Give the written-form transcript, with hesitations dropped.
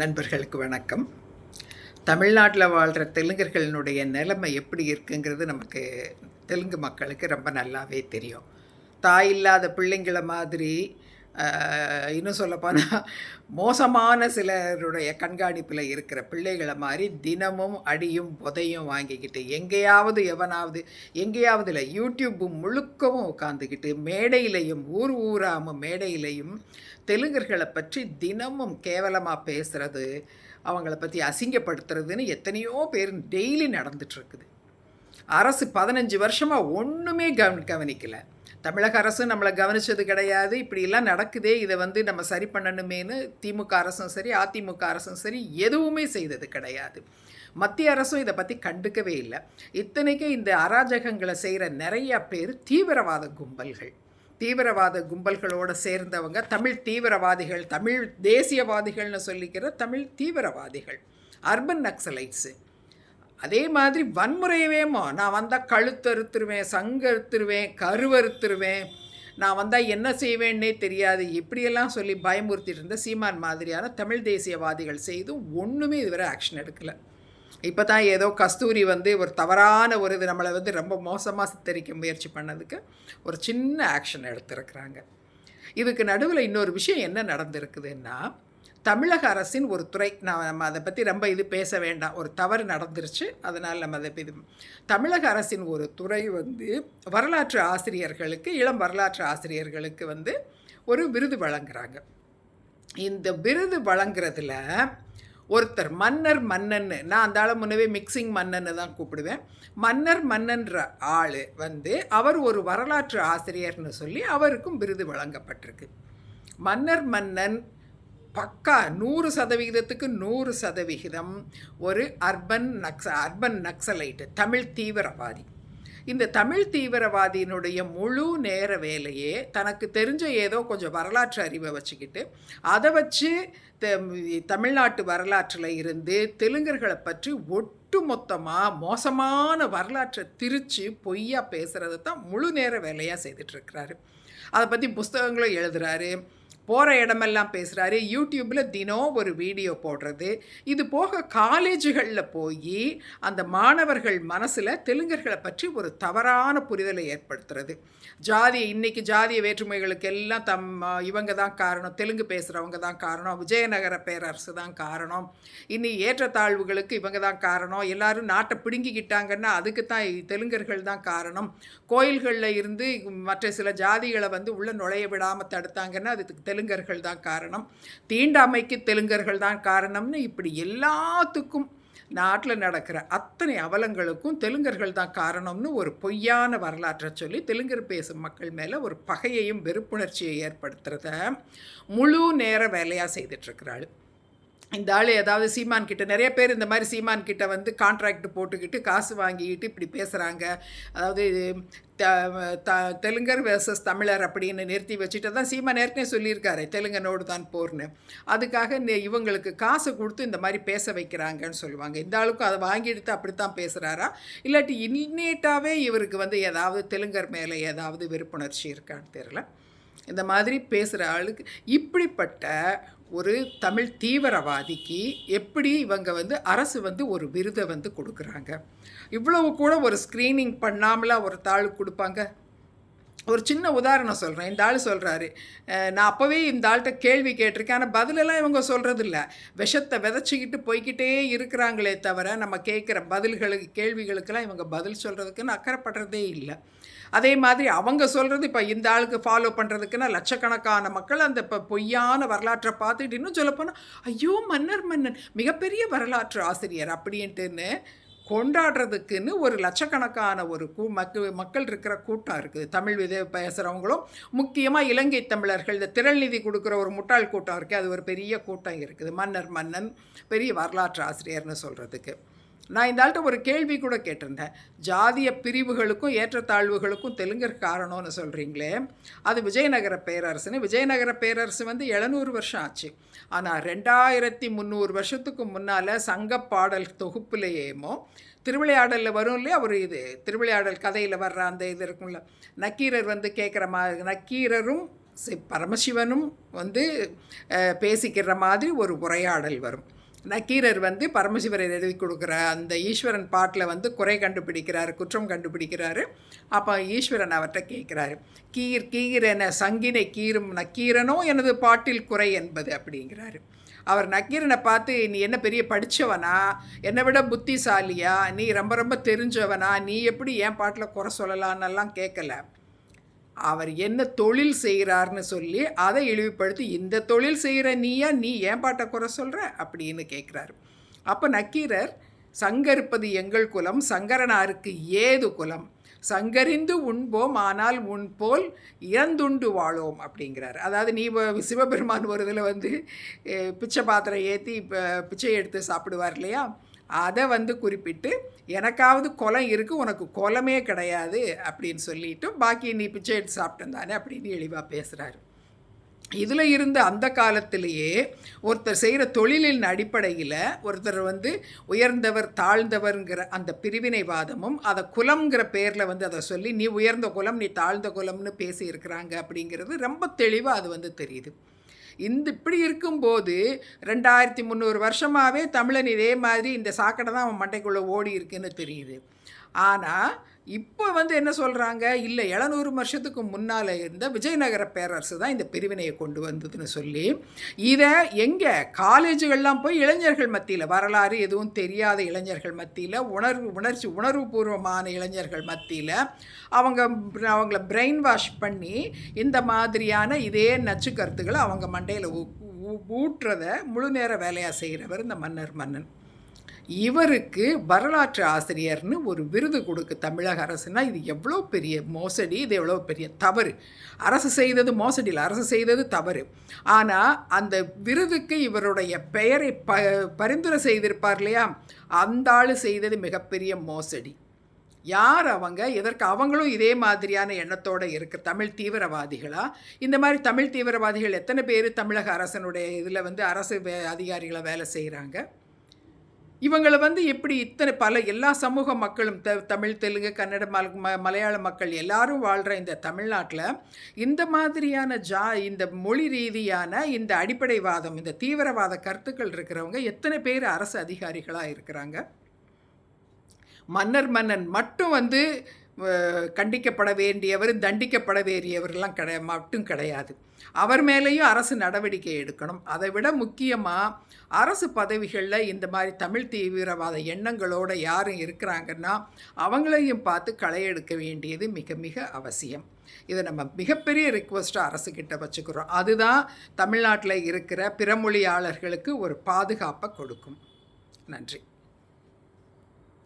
நண்பர்களுக்கு வணக்கம். தமிழ்நாட்டில் வாழ்கிற தெலுங்கர்களினுடைய நிலைமை எப்படி இருக்குங்கிறது நமக்கு தெலுங்கு மக்களுக்கு ரொம்ப நல்லாவே தெரியும். தாய் இல்லாத பிள்ளைங்கள மாதிரி இன்னும் சொல்லப்போனால் மோசமான சிலருடைய கண்காணிப்பில் இருக்கிற பிள்ளைகளை மாதிரி தினமும் அடியும் உதையும் வாங்கிக்கிட்டு எங்கேயாவது இல்லை யூடியூப் முழுக்கவும் உட்காந்துக்கிட்டு மேடையிலையும் ஊராம மேடையிலையும் தெலுங்கர்களை பற்றி தினமும் கேவலமாக பேசுகிறது, அவங்கள பற்றி அசிங்கப்படுத்துறதுன்னு எத்தனையோ பேர் டெய்லி நடந்துட்டுருக்குது. அரசு 15 வருஷமாக ஒன்றுமே கவனிக்கலை. தமிழக அரசு நம்மளை கவனித்தது கிடையாது. இப்படிலாம் நடக்குதே, இதை நம்ம சரி பண்ணணுமேனு திமுக அரசும் சரி அதிமுக அரசும் சரி எதுவுமே செய்தது கிடையாது. மத்திய அரசும் இதை பற்றி கண்டுக்கவே இல்லை. இத்தனைக்கும் இந்த அராஜகங்களை செய்கிற நிறையா பேர் தீவிரவாத கும்பல்களோடு சேர்ந்தவங்க, தமிழ் தீவிரவாதிகள், தமிழ் தேசியவாதிகள்னு சொல்லிக்கிற தமிழ் தீவிரவாதிகள், அர்பன் நக்சலைட்ஸு. அதே மாதிரி வன்முறையவேமோ, நான் வந்தால் கழுத்தறுத்துருவேன், சங்கறுத்துருவேன், கருவறுத்துருவேன், நான் வந்தால் என்ன செய்வேன்னே தெரியாது, இப்படியெல்லாம் சொல்லி பயமுறுத்திட்டு இருந்த சீமான் மாதிரியான தமிழ் தேசியவாதிகள் செய்தும் ஒன்றுமே இதுவரை ஆக்ஷன் எடுக்கலை. இப்போ தான் ஏதோ கஸ்தூரி ஒரு தவறான ஒரு இது நம்மளை ரொம்ப மோசமாக சித்தரிக்க முயற்சி பண்ணதுக்கு ஒரு சின்ன ஆக்ஷன் எடுத்திருக்கிறாங்க. இதுக்கு நடுவில் இன்னொரு விஷயம் என்ன நடந்திருக்குதுன்னா, தமிழக அரசின் ஒரு துறை, நம்ம அதை பற்றி ரொம்ப இது பேச வேண்டாம், ஒரு தவறு நடந்துருச்சு, அதனால் நம்ம அதை தமிழக அரசின் ஒரு துறை வரலாற்று ஆசிரியர்களுக்கு, இளம் வரலாற்று ஆசிரியர்களுக்கு ஒரு விருது வழங்குறாங்க. இந்த விருது வழங்குறதுல ஒருத்தர் மன்னர் மன்னன்னு, நான் அந்த ஆளை முன்னவே மிக்சிங் மன்னன்னு தான் கூப்பிடுவேன். மன்னர் மன்னன்ற ஆள் அவர் ஒரு வரலாற்று ஆசிரியர்னு சொல்லி அவருக்கும் விருது வழங்கப்பட்டிருக்கு. மன்னர் மன்னன் பக்கா 100%க்கு 100% ஒரு அர்பன் நக்சலைட்டு, தமிழ் தீவிரவாதி. இந்த தமிழ் தீவிரவாதியினுடைய முழு நேர வேலையே தனக்கு தெரிஞ்ச ஏதோ கொஞ்சம் வரலாற்று அறிவை வச்சுக்கிட்டு அதை வச்சு தமிழ்நாட்டு வரலாற்றில் இருந்து தெலுங்கர்களை பற்றி ஒட்டு மொத்தமாக மோசமான வரலாற்றை திரித்து பொய்யா பேசுகிறது தான் முழு நேர வேலையாக செய்துட்ருக்கிறாரு. அதை பற்றி புஸ்தகங்களும் எழுதுகிறாரு, போகிற இடமெல்லாம் பேசுகிறாரு, யூடியூப்பில் தினம் ஒரு வீடியோ போடுறது. இது போக காலேஜுகளில் போய் அந்த மாணவர்கள் மனசில் தெலுங்கர்களை பற்றி ஒரு தவறான புரிதலை ஏற்படுத்துறது. இன்றைக்கி ஜாதிய வேற்றுமைகளுக்கு எல்லாம் இவங்க தான் காரணம், தெலுங்கு பேசுகிறவங்க தான் காரணம், விஜயநகர பேரரசு தான் காரணம், இனி ஏற்றத்தாழ்வுகளுக்கு இவங்க தான் காரணம், எல்லோரும் நாட்டை பிடுங்கிக்கிட்டாங்கன்னா அதுக்கு தான் தெலுங்கர்கள் தான் காரணம், கோயில்களில் இருந்து மற்ற சில ஜாதிகளை உள்ளே நுழைய விடாமல் தடுத்தாங்கன்னா அதுக்கு தெலுங்கர்கள் தான் காரணம், தீண்டாமைக்கு தெலுங்கர்கள் தான் காரணம்னு இப்படி எல்லாத்துக்கும் நாட்டில் நடக்கிற அத்தனை அவலங்களுக்கும் தெலுங்கர்கள் தான் காரணம்னு ஒரு பொய்யான வரலாற்றை சொல்லி தெலுங்கர் பேசும் மக்கள் மேலே ஒரு பகையையும் வெறுப்புணர்ச்சியை ஏற்படுத்துகிறத முழு நேர வேலையாக செய்துட்ருக்கிறாள். இந்த ஆள் ஏதாவது சீமான் கிட்ட, நிறைய பேர் இந்த மாதிரி சீமான் கிட்ட கான்ட்ராக்ட் போட்டுக்கிட்டு காசு வாங்கிக்கிட்டு இப்படி பேசுகிறாங்க. அதாவது தெலுங்கர் வேர்சஸ் தமிழர் அப்படின்னு நிறுத்தி வச்சுட்டு தான் சீமான் ஏற்கனவே சொல்லியிருக்காரு, தெலுங்கனோடு தான் போர்னு. அதுக்காக இவங்களுக்கு காசு கொடுத்து இந்த மாதிரி பேச வைக்கிறாங்கன்னு சொல்லுவாங்க. இந்த ஆளுக்கும் அதை வாங்கிட்டு அப்படித்தான் பேசுகிறாரா, இல்லாட்டி இன்னேட்டாகவே இவருக்கு ஏதாவது தெலுங்கர் மேலே ஏதாவது வெறுப்புணர்ச்சி இருக்கான்னு தெரியல. இந்த மாதிரி பேசுகிற ஆளுக்கு இப்படிப்பட்ட ஒரு தமிழ் தீவிரவாதிக்கு எப்படி இவங்க அரசு ஒரு விருதை கொடுக்குறாங்க? இவ்வளவு கூட ஒரு ஸ்க்ரீனிங் பண்ணாமலா ஒரு தாளுக்கு கொடுப்பாங்க? ஒரு சின்ன உதாரணம் சொல்கிறேன். இந்த ஆள் சொல்கிறாரு, நான் அப்போவே இந்த ஆள்கிட்ட கேள்வி கேட்டிருக்கேன், ஆனால் பதிலெல்லாம் இவங்க சொல்கிறதில்ல, விஷத்தை விதைச்சிக்கிட்டு போய்கிட்டே இருக்கிறாங்களே தவிர நம்ம கேட்குற கேள்விகளுக்கெல்லாம் இவங்க பதில் சொல்கிறதுக்குன்னு அக்கறைப்படுறதே இல்லை. அதே மாதிரி அவங்க சொல்கிறது இப்போ இந்த ஆளுக்கு ஃபாலோ பண்ணுறதுக்குன்னா லட்சக்கணக்கான மக்கள் அந்த இப்போ பொய்யான வரலாற்றை பார்த்துட்டு, இன்னும் சொல்லப்போனால் ஐயோ மன்னன் மிகப்பெரிய வரலாற்று ஆசிரியர் அப்படின்ட்டுன்னு கொண்டாடுறதுக்குன்னு ஒரு லட்சக்கணக்கான ஒரு மக்கள் இருக்கிற கூட்டம் இருக்குது. தமிழ் பேசுகிறவங்களும் முக்கியமாக இலங்கை தமிழர்கள், இந்த திரள் நிதி கொடுக்குற ஒரு முட்டாள் கூட்டம் இருக்குது, அது ஒரு பெரிய கூட்டம் இருக்குது. மன்னன் பெரிய வரலாற்று ஆசிரியர்னு சொல்கிறதுக்கு. நான் இந்த ஆள்கிட்ட ஒரு கேள்வி கூட கேட்டிருந்தேன், ஜாதிய பிரிவுகளுக்கும் ஏற்றத்தாழ்வுகளுக்கும் தெலுங்கர் காரணம்னு சொல்கிறீங்களே, அது விஜயநகர பேரரசுன்னு. விஜயநகர பேரரசு 700 வருஷம் ஆச்சு. ஆனால் 2300 வருஷத்துக்கு முன்னால் சங்கப்பாடல் தொகுப்புலேயேமோ திருவிளையாடலில் வரும் இல்லையா, ஒரு திருவிளையாடல் கதையில் வர்ற அந்த இது இருக்கும்ல, நக்கீரர் கேட்குற நக்கீரரும் பரமசிவனும் வந்து பேசிக்கிற மாதிரி ஒரு உரையாடல் வரும். நக்கீரர் வந்து பரமசிவரை எழுதி கொடுக்குற அந்த ஈஸ்வரன் பாட்டில் வந்து குறை கண்டுபிடிக்கிறாரு, குற்றம் கண்டுபிடிக்கிறாரு. அப்போ ஈஸ்வரன் அவர்கிட்ட கேட்குறாரு, கீர் என சங்கினை கீரும் நக்கீரனோ எனது பாட்டில் குறை என்பது அப்படிங்கிறாரு. அவர் நக்கீரனை பார்த்து, நீ என்ன பெரிய படித்தவனா, என்னை விட புத்திசாலியா, நீ ரொம்ப ரொம்ப தெரிஞ்சவனா, நீ எப்படி என் பாட்டில் குறை சொல்லலான்னெல்லாம் கேட்கல. அவர் என்ன தொழில் செய்கிறார்னு சொல்லி அதை இழிவுபடுத்தி, இந்த தொழில் செய்கிற நீயா, நீ ஏன் பாட்டை குறை சொல்கிற அப்படின்னு கேட்குறாரு. அப்போ நக்கீரர், சங்கரிப்பது எங்கள் குலம், சங்கரனாருக்கு ஏது குலம், சங்கரிந்து உண்போம் ஆனால் உன்போல் இறந்துண்டு வாழோம் அப்படிங்கிறார். அதாவது நீ சிவபெருமான் ஒரு இதில் வந்து பிச்சை பாத்திரம் ஏற்றி பிச்சை எடுத்து சாப்பிடுவார் இல்லையா, அதை வந்து குறிப்பிட்டு, எனக்காவது குலம் இருக்குது, உனக்கு குலமே கிடையாது அப்படின்னு சொல்லிட்டு பாக்கி நீ பிச்சை எடுத்து சாப்பிட்டேன் தானே அப்படின்னு எளிவாக பேசுகிறாரு. இதில் இருந்து அந்த காலத்திலேயே ஒருத்தர் செய்கிற தொழிலின் அடிப்படையில் ஒருத்தர் வந்து உயர்ந்தவர் தாழ்ந்தவர்ங்கிற அந்த பிரிவினைவாதமும் அதை குலம்ங்கிற பேரில் வந்து அதை சொல்லி நீ உயர்ந்த குலம் நீ தாழ்ந்த குலம்னு பேசியிருக்கிறாங்க அப்படிங்கிறது ரொம்ப தெளிவாக அது வந்து தெரியுது. இப்படி இருக்கும்போது 2300 வருஷமாகவே தமிழன் இதே மாதிரி இந்த சாக்கடை தான் அவன் மண்டைக்குள்ளே ஓடி இருக்குன்னு தெரியுது. ஆனால் இப்போ வந்து என்ன சொல்கிறாங்க, இல்லை 700 வருஷத்துக்கு முன்னால் இருந்த விஜயநகர பேரரசு தான் இந்த பிரிவினையை கொண்டு வந்ததுன்னு சொல்லி, இதை எங்கே காலேஜுகள்லாம் போய் இளைஞர்கள் மத்தியில், வரலாறு எதுவும் தெரியாத இளைஞர்கள் மத்தியில், உணர்வுபூர்வமான இளைஞர்கள் மத்தியில் அவங்கள பிரெயின் வாஷ் பண்ணி இந்த மாதிரியான இதே நச்சு கருத்துக்களை அவங்க மண்டையில் ஊட்டுறதை முழு நேர வேலையாக செய்கிறவர் இந்த மன்னன். இவருக்கு வரலாற்று ஆசிரியர்னு ஒரு விருது கொடுக்கு தமிழக அரசுனா இது எவ்வளோ பெரிய மோசடி, இது எவ்வளோ பெரிய தவறு. அரசு செய்தது மோசடியில், அரசு செய்தது தவறு. ஆனால் அந்த விருதுக்கு இவருடைய பெயரை பரிந்துரை செய்திருப்பார் இல்லையா, அந்த ஆள் செய்தது மிகப்பெரிய மோசடி. யார் அவங்க, எதற்கு அவங்களும் இதே மாதிரியான எண்ணத்தோடு இருக்கிற தமிழ் தீவிரவாதிகளா? இந்த மாதிரி தமிழ் தீவிரவாதிகள் எத்தனை பேர் தமிழக அரசனுடைய இதில் வந்து அரசு அதிகாரிகளை வேலை செய்கிறாங்க? இவங்களை வந்து எப்படி எல்லா சமூக மக்களும் தமிழ், தெலுங்கு, கன்னட, மலையாள மக்கள் எல்லாரும் வாழ்கிற இந்த தமிழ்நாட்டில் இந்த மாதிரியான இந்த மொழி ரீதியான இந்த அடிப்படைவாதம், இந்த தீவிரவாத கருத்துக்கள் இருக்கிறவங்க எத்தனை பேர் அரசு அதிகாரிகளாக இருக்கிறாங்க? மன்னன் மட்டும் வந்து கண்டிக்கப்பட வேண்டியவர், தண்டிக்கப்பட வேண்டியவர்லாம் மட்டும் கிடையாது. அவர் மேலேயும் அரசு நடவடிக்கை எடுக்கணும். அதை விட முக்கியமாக அரசு பதவிகளில் இந்த மாதிரி தமிழ் தீவிரவாத எண்ணங்களோடு யாரும் இருக்கிறாங்கன்னா அவங்களையும் பார்த்து களையெடுக்க வேண்டியது மிக மிக அவசியம். இதை நம்ம மிகப்பெரிய ரிக்வெஸ்ட்டாக அரசுக்கிட்ட வச்சுக்கிறோம். அதுதான் தமிழ்நாட்டில் இருக்கிற பிறமொழியாளர்களுக்கு ஒரு பாதுகாப்பை கொடுக்கும். நன்றி.